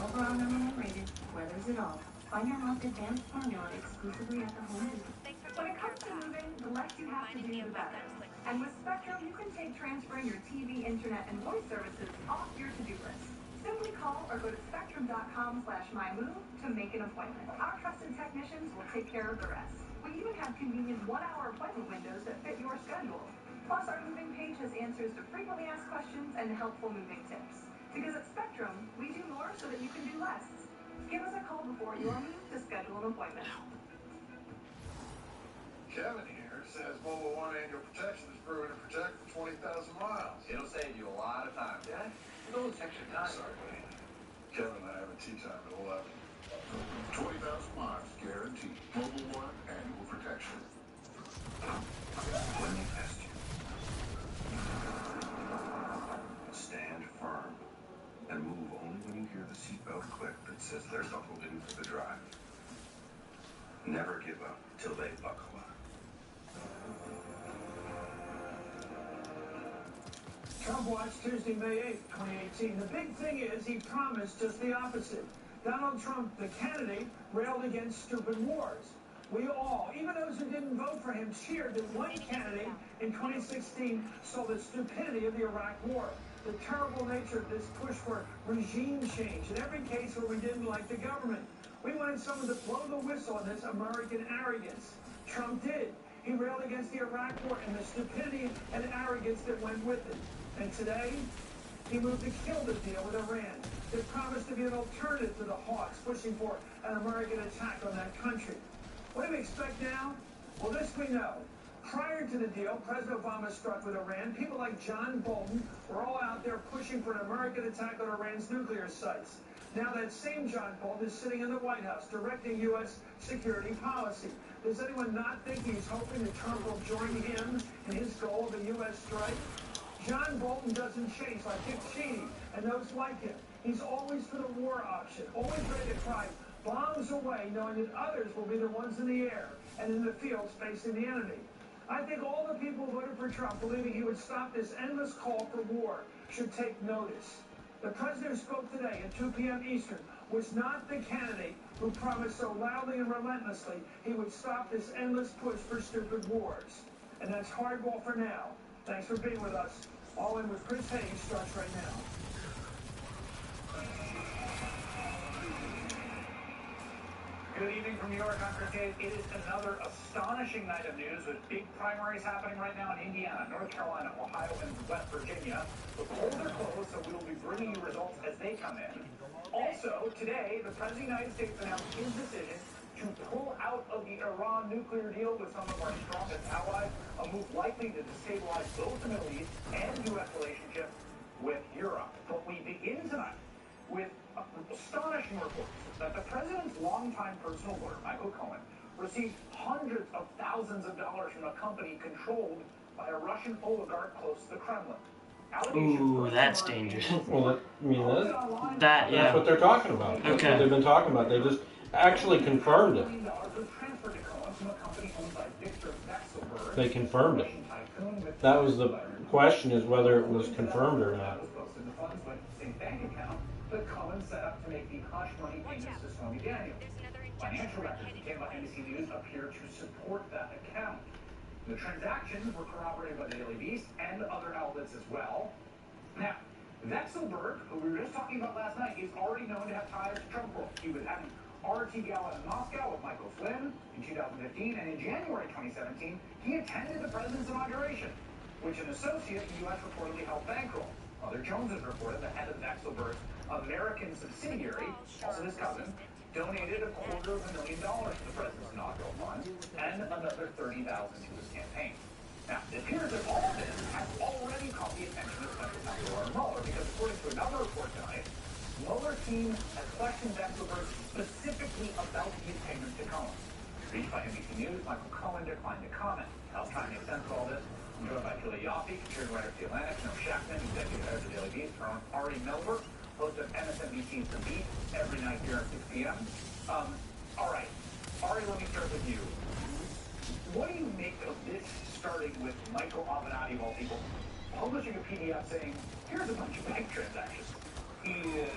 Overall number one rated, weathers it all. Find your most advanced formula exclusively at the Home Depot. When it comes to moving, the less you have to do, the better. And with Spectrum, you can take transferring your TV, internet, and voice services off your to-do list. Simply call or go to spectrum.com/mymove to make an appointment. Our trusted technicians will take care of the rest. We even have convenient one-hour appointment windows that fit your schedule. Plus, our moving page has answers to frequently asked questions and helpful moving tips. Because at Spectrum, we do more so that you can do less. Give us a call before your move to schedule an appointment. Kevin here says Mobile One annual protection is proven to protect for 20,000 miles. It'll save you a lot of time. Yeah? Look at extra time. Sorry, buddy. Kevin and I have a tea time at 11. 20,000 miles guaranteed. Mobile One annual protection. When they test you, stand firm and move only when you hear the seatbelt click that says they're buckled in for the drive. Never give up till they buckle up. Trump watched Tuesday, May 8th, 2018. The big thing is he promised just the opposite. Donald Trump, the candidate, railed against stupid wars. We all, even those who didn't vote for him, cheered that one candidate in 2016 saw the stupidity of the Iraq War, the terrible nature of this push for regime change, in every case where we didn't like the government. We wanted someone to blow the whistle on this American arrogance. Trump did. He railed against the Iraq War and the stupidity and arrogance that went with it. And today, he moved to kill the deal with Iran. It promised to be an alternative to the hawks pushing for an American attack on that country. What do we expect now? Well, this we know. Prior to the deal, President Obama struck with Iran. People like John Bolton were all out there pushing for an American attack on Iran's nuclear sites. Now that same John Bolton is sitting in the White House directing U.S. security policy. Does anyone not think he's hoping that Trump will join him in his goal of a U.S. strike? John Bolton doesn't change like Dick Cheney and those like him. He's always for the war option, always ready to cry bombs away, knowing that others will be the ones in the air and in the fields facing the enemy. I think all the people who voted for Trump, believing he would stop this endless call for war, should take notice. The president who spoke today at 2 p.m. Eastern was not the candidate who promised so loudly and relentlessly he would stop this endless push for stupid wars. And that's hardball for now. Thanks for being with us. All In with Chris Hayes starts right now. Good evening from New York. I'm Chris Hayes. It is another astonishing night of news with big primaries happening right now in Indiana, North Carolina, Ohio, and West Virginia. The polls are closed, so we will be bringing you results as they come in. Also, today, the President of the United States announced his decision to pull out of the Iran nuclear deal with some of our strongest allies, a move likely to destabilize both the Middle East and U.S. relationship with Europe. But we begin tonight with astonishing reports that the president's longtime personal lawyer, Michael Cohen, received hundreds of thousands of dollars from a company controlled by a Russian oligarch close to the Kremlin. Ooh, that's dangerous. Well, I mean, That, yeah. that's what they're talking about. That's what they've been talking about. They just actually confirmed it. They confirmed it. That was the question, is whether it was confirmed or not. That Cohen set up to make the hush money payments to Stormy Daniels. Financial records that came by NBC News appear to support that account. The transactions were corroborated by the Daily Beast and other outlets as well. Now, Vexelberg, who we were just talking about last night, is already known to have ties to Trump world. He was having RT Gala in Moscow with Michael Flynn in 2015, and in January 2017, he attended the president's inauguration, which an associate in the U.S. reportedly helped bankroll. Mother Jones has reported the head of Vexelberg's American subsidiary, also his cousin, donated $250,000 to the president's inaugural fund and another $30,000 to his campaign. Now, it appears that all of this has already caught the attention of Special Counsel Robert Mueller, because according to another report tonight, Mueller team has questioned Vexelberg specifically about his payments to Cohen. Reached by NBC News, Michael Cohen declined to comment. I'll try and make sense of all this. I'm joined by Julia Yoffe, contributing writer of The Atlantic, Noam Shachtman, executive editor of the Daily Beast, Ari Melber, host of MSNBC's The Beat, every night here at 6 p.m. All right, Ari, let me start with you. What do you make of this starting with Michael Avenatti, of all people, publishing a PDF saying, here's a bunch of bank transactions. He is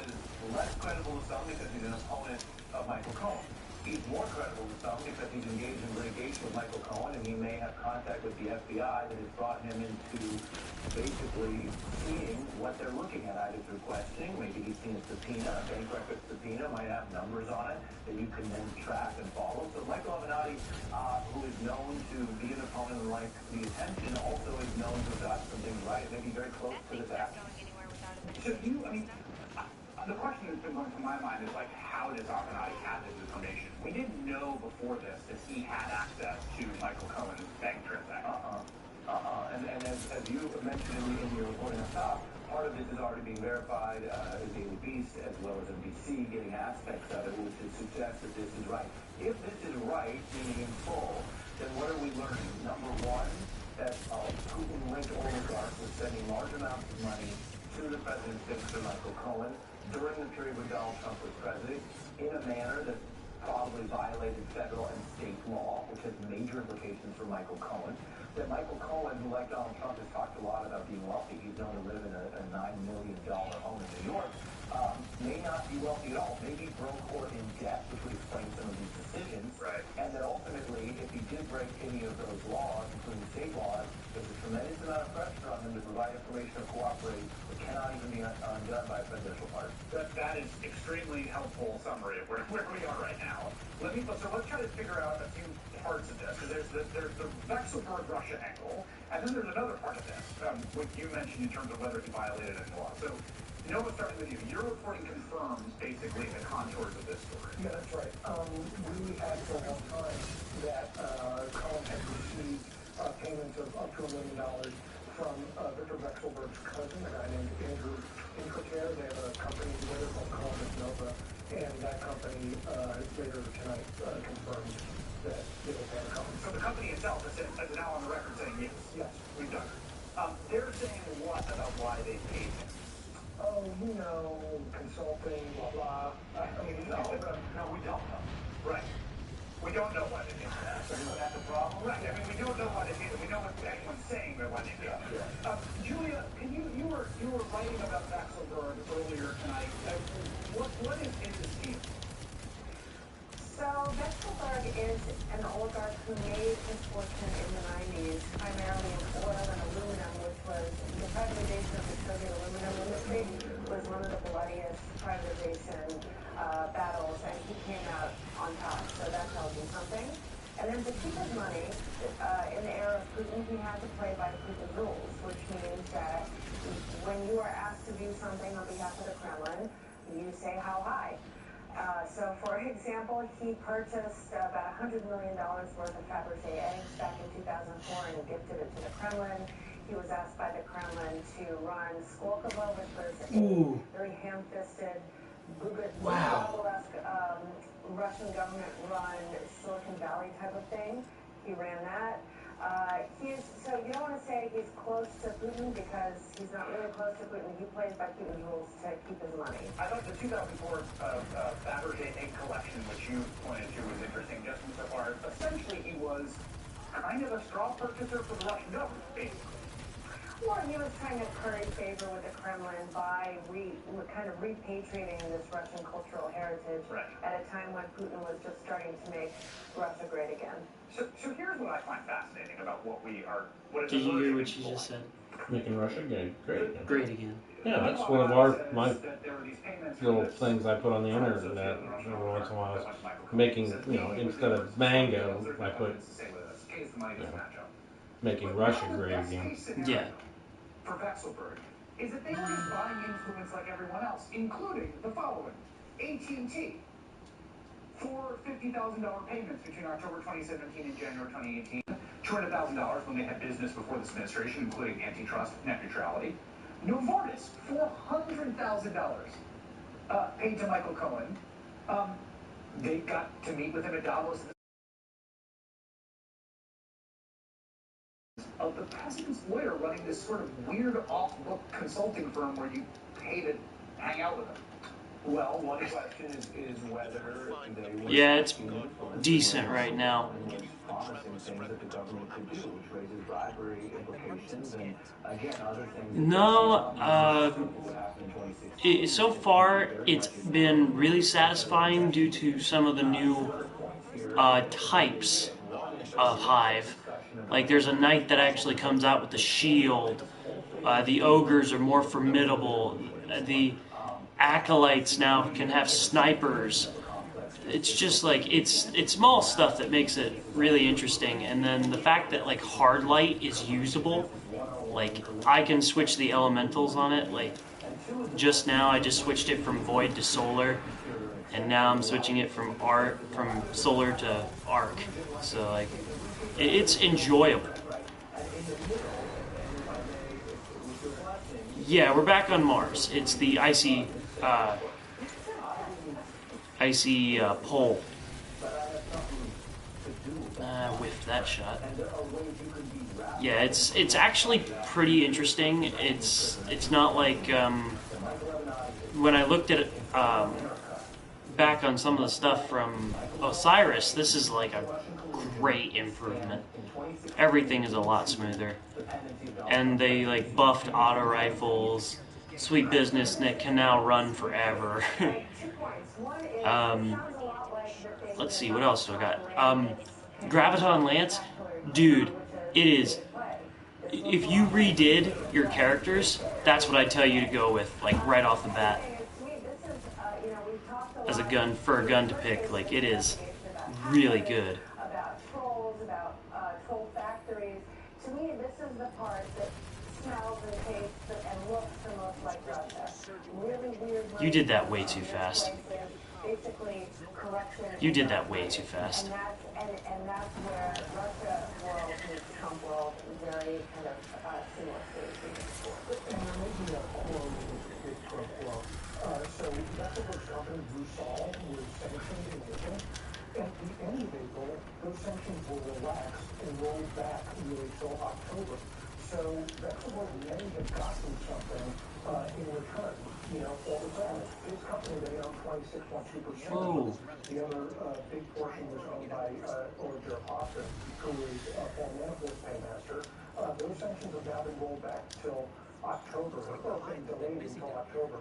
less credible to some because he's an opponent of Michael Cohen. He's more credible to some because he's engaged in litigation with Michael Cohen, and he may have contact with the FBI that has brought him into basically seeing what they're looking at, either through questioning, maybe he's seen a subpoena, a bank record subpoena might have numbers on it that you can then track and follow. So Michael Avenatti, who is known to be an opponent and like the attention, also is known to have got some things right, maybe very close to this action. So the question that's been going through my mind is like, how does Avenatti have this information? We didn't know before this that he had access to Michael Cohen's bank transactions. And as you mentioned in your reporting on top, part of this is already being verified as Daily Beast as well as NBC getting aspects of it, which would suggest that this is right. If this is right, meaning in full, then what are we learning? Number one, that Putin-linked oligarchs were sending large amounts of money to the president's fixer, Michael Cohen, during the period when Donald Trump was president, in a manner that probably violated federal and state law, which has major implications for Michael Cohen. That Michael Cohen, who like Donald Trump has talked a lot about being wealthy, he's known to live in a $9 million home in New York, may not be wealthy at all, may be broke or in debt, which would explain some of these decisions. Right. And that ultimately, if he did break any of those laws, including state laws, there's a tremendous amount of pressure on him to provide information or cooperate that cannot even be undone by a presidential pardon. That is extremely helpful summary of where we are right now. Let's try to figure out a few parts of this, because there's the Vexelberg Russia angle, and then there's another part of this, which you mentioned in terms of whether he violated any law. So, Noah, starting with you, your reporting confirms basically the contours of this story. Yeah, that's right. We had for a long time that Cohen had received payments of up to $1 million from Victor Vexelberg's cousin, a guy named Andrew Incoterre. They have a company together called Cohen and Nova, and that company later tonight confirmed that they were paying Cohen. So the company itself is now on the record saying yes. Yes. We've done it. They're saying what about why they paid him? Oh, consulting, blah, blah. No, we don't know. Right. We don't know why they did that. Isn't that the problem? Right. I mean, we don't know why they did it. We know what anyone's saying about why they did it. Julia, you were writing about Vexelberg earlier tonight. What is in this deal? So Vexelberg is an oligarch who made his fortune in the 90s, primarily in oil and aluminum, which was the privatization of the Soviet aluminum industry was one of the bloodiest privatization battles, and he came out on top. So that tells you something. And then to keep his money, in the era of Putin, he had to play by the Putin rules, which means that when you are asked to do something on behalf of the Kremlin, you say how high. So, for example, he purchased about $100 million worth of Fabergé eggs back in 2004 and gifted it to the Kremlin. He was asked by the Kremlin to run Skolkovo, which was a very ham-fisted, Google-esque Russian government-run Silicon Valley type of thing. He ran that. So you don't want to say he's close to Putin because he's not really close to Putin. He plays by Putin's rules to keep his money. I thought the 2004 Fabergé egg collection, which you pointed to, was interesting just insofar as essentially he was kind of a straw purchaser for the Russian government, basically. Well, he was trying to curry favor with the Kremlin by kind of repatriating this Russian cultural heritage at a time when Putin was just starting to make Russia great again. So here's what I find fascinating about what Did you hear what she just said? Making Russia great again. Great again. Yeah, that's one of my little things I put on the internet every once in a while. Making, instead of mango, I put, making Russia great again. Yeah. For Vexelberg is that they were just buying influence like everyone else, including the following: AT&T for $50,000 payments between October 2017 and January 2018, $200,000 when they had business before this administration, including antitrust, net neutrality. Novartis, $400,000 paid to Michael Cohen. They got to meet with him at Davos. Of the president's lawyer running this sort of weird off-book consulting firm where you pay to hang out with him. Well, one question is whether they would Yeah, it's decent right now. promising things that the government could do, which raises bribery implications and, again, other things. No, so far it's been really satisfying due to some of the new types of hive. Like there's a knight that actually comes out with a shield. The ogres are more formidable. The acolytes now can have snipers. It's just like it's small stuff that makes it really interesting, and then the fact that like hard light is usable. Like I can switch the elementals on it. Like just now I just switched it from void to solar, and now I'm switching it from solar to arc. So like it's enjoyable. Yeah, we're back on Mars. It's the icy pole. Whiffed that shot. Yeah, it's actually pretty interesting. It's not like when I looked at it back on some of the stuff from Osiris. This is like a great improvement. Everything is a lot smoother, and they like buffed auto rifles. Sweet business, and it can now run forever. Let's see, what else do I got? Graviton Lance, dude, it is. If you redid your characters, that's what I tell you to go with, like right off the bat. As a gun to pick, like it is really good. About trolls, about troll factories. To me, this is the part that smells and tastes and looks the most like Russia. Really weird. You did that way too fast. Basically, corruption. You did that way too fast. And that's where Russia world meets Trump world very kind of seamlessly. And there may be a quote with Trump world. So that's what those companies we saw was sanctions in April. At the end of April, those sanctions were relaxed and rolled back really till October. So that's what many have gotten something in return. You know, all the time. This company, they own 26.2%. The other big portion was owned by Roger Hoffman, who is Paul Manafort's paymaster. Those sanctions have now been rolled back till October, or been delayed until October,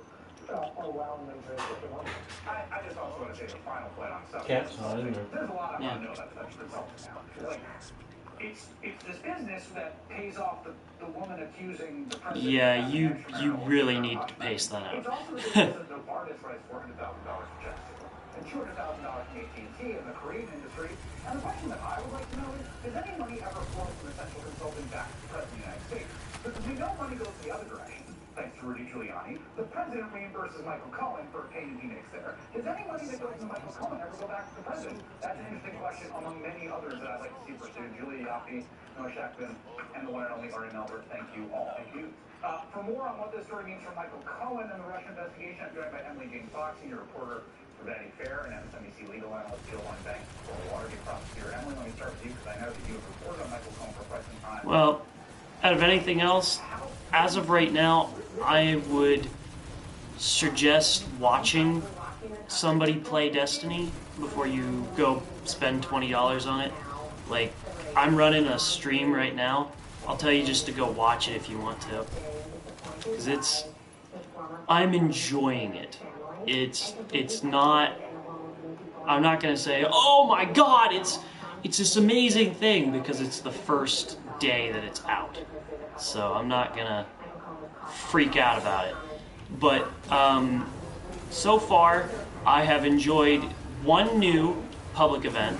allowing them to get the money. I just also want to say the final point on stuff. Cat's not in there. There's a lot I want to know about the consultants now. Like, it's this business that pays off the woman accusing the president. Yeah, you really need to pace that It's out. also the business that Novartis writes $400,000 for checks and $200,000 from AT&T in the Korean industry. And the question that I would like to know is, does any money ever flow from essential consulting back to the President of the United States? Because we know money goes the other direction. Thanks to Rudy Giuliani, the president reimburses Michael Cohen for a pain he makes there. Does any money that goes to Michael Cohen ever go back to the president? That's an interesting question among many others that I'd like to see pursued. Julia Yaffe, Noah Shackman, and the one and only Ari Melber. Thank you all. Thank you. For more on what this story means for Michael Cohen and the Russian investigation, I'm joined by Emily Jane Fox, senior reporter for Vanity Fair, and MSNBC legal analyst Jill Wine-Banks, for Watergate prosecutor. Emily, let me start with you because I know that you have reported on Michael Cohen for quite some time. Well, out of anything else, as of right now, I would suggest watching somebody play Destiny before you go spend $20 on it. Like, I'm running a stream right now. I'll tell you just to go watch it if you want to. Because I'm enjoying it. It's not, I'm not going to say, oh my god, it's this amazing thing, because it's the first day that it's out. So I'm not going to freak out about it. But so far, I have enjoyed one new public event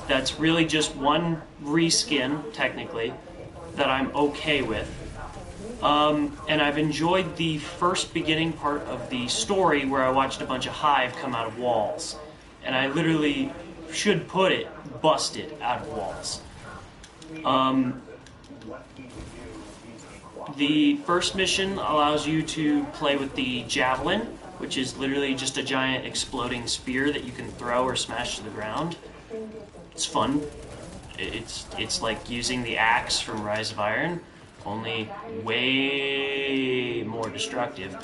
that's really just one reskin, technically, that I'm okay with. And I've enjoyed the first beginning part of the story where I watched a bunch of hive come out of walls. And I literally, should put it, busted out of walls. The first mission allows you to play with the javelin, which is literally just a giant exploding spear that you can throw or smash to the ground. It's fun. It's like using the axe from Rise of Iron, only way more destructive.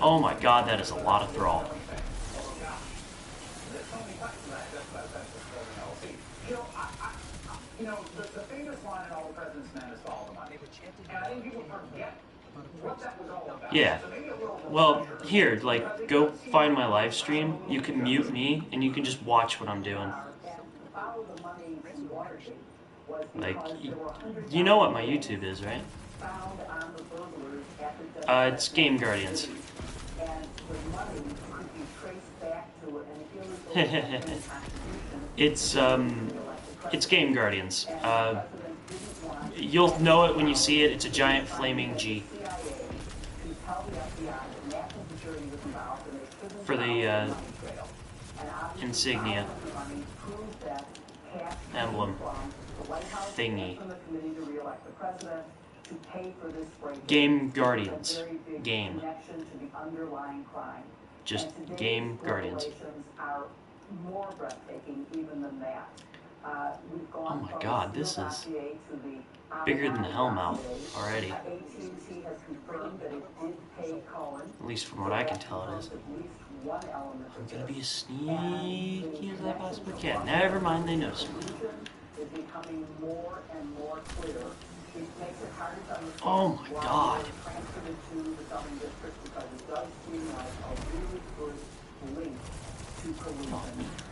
Oh my god, that is a lot of thrall. You know, the famous line in All the President's Men is follow the money. And I think people forget what that was all about. Yeah. So maybe a little Well, here, like, go find my live stream. You can mute me, and you can just watch what I'm doing. Like, you know what my YouTube is, right? It's Game Guardians. It's Game Guardians. You'll know it when you see it. It's a giant flaming G. For the insignia emblem thingy. Game Guardians. Game. Just Game Guardians. Oh my god, this is bigger than the Hellmouth already. At least from what I can tell it is. I'm gonna be as sneaky as I possibly can. Never mind, they noticed me. Oh my god.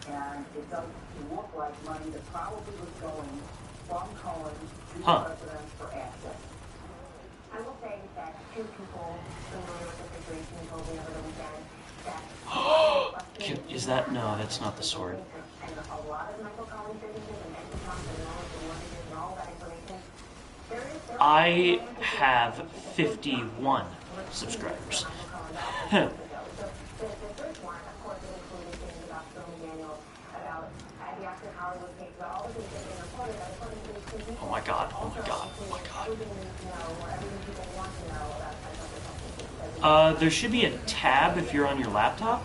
And it does look like money that probably was going from Cohen to the president for access. I will say that two people familiar with the situation told me over the weekend that Is that? No, that's not the sword. and a lot of Michael Collins businesses and Exxon and mortgages and all that information. I have 51 subscribers. Oh my god, oh my god, oh my god. There should be a tab if you're on your laptop.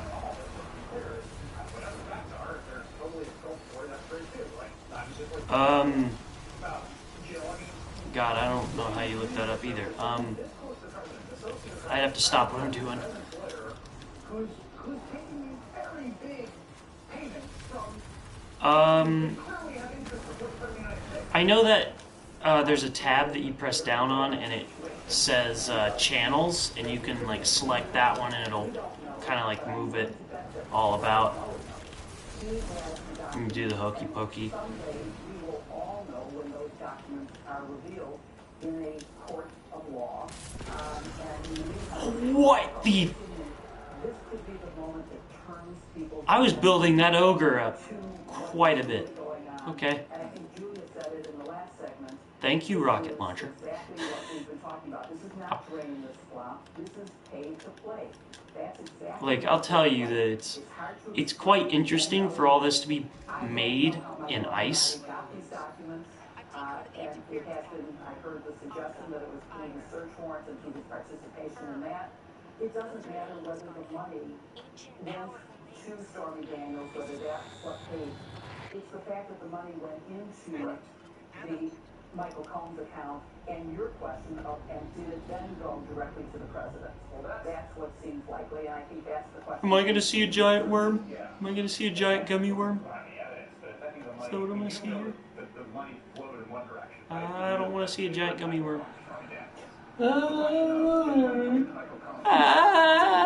God, I don't know how you look that up either. I have to stop what I'm doing. I know that there's a tab that you press down on and it says channels, and you can like select that one and it'll kind of like move it all about. You can do the hokey pokey. What the? I was building that ogre up quite a bit. Okay. Thank you, rocket launcher. Like, I'll tell you that it's quite interesting for all this to be made in ice. And it has been, I heard the suggestion that it was paying the search warrants and his participation in that. It doesn't matter whether the money went to Stormy Daniels, whether that's what paid. It's the fact that the money went into the Michael Combs account, and your question of, and did it then go directly to the president? Well, that's what seems likely, and I think that's the question. Am I going to see a giant worm? Am I going to see a giant gummy worm? Is that what I'm going to see here? I don't want to see a giant gummy worm. I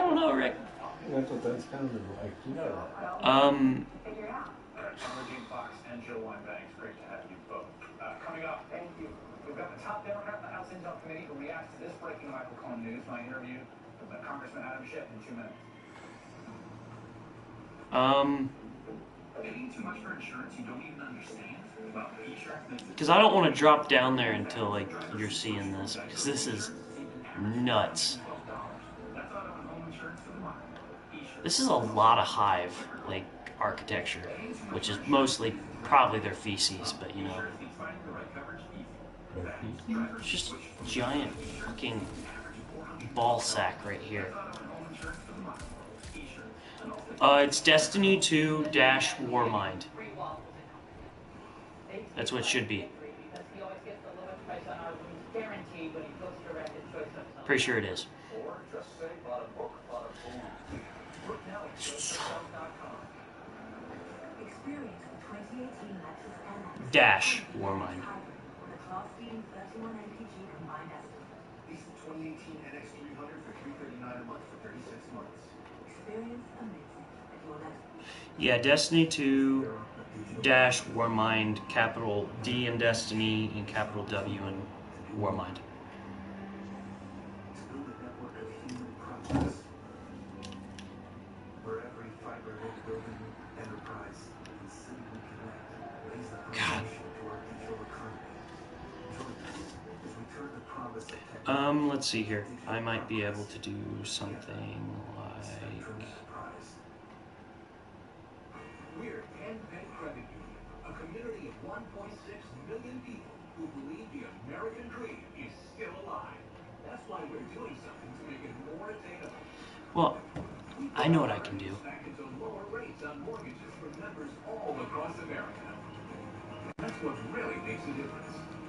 don't know, Rick. That's what that sounded like. Fox and Joe Warmind, great to have you both. Coming up, thank you. We've got the top Democrat in the House Intel Committee who reacts to this breaking Michael Cohen news. My interview with Congressman Adam Schiff in 2 minutes. Paying too much for insurance you don't even understand? Well, because I don't want to drop down there until like you're seeing this, because this is nuts. This is a lot of hive like architecture, which is mostly probably their feces, but you know, it's just giant fucking ball sack right here. It's Destiny 2-Warmind. That's what it should be. Pretty sure it is. Experience the Dash Warmind. With a class-leading 31 mpg combined estimate. Lease the 2018 NX 300 for $339 a month for 36 months. Experience amazing at your next. Yeah, Destiny 2 Dash Warmind, capital D in Destiny and capital W in Warmind. To build a network of human progress, where every fiber of building, enterprise, and city we connect lays the foundation to our digital economy. Join us as we turn the promise of technology. Let's see here. I might be able to do something like... We're Penn Credit Union, a community of 1.6 million people who believe the American dream is still alive. That's why we're doing something to make it more attainable. Well, I know what I can do. Back into lower rates on mortgages for members all across America. That's what really makes a difference.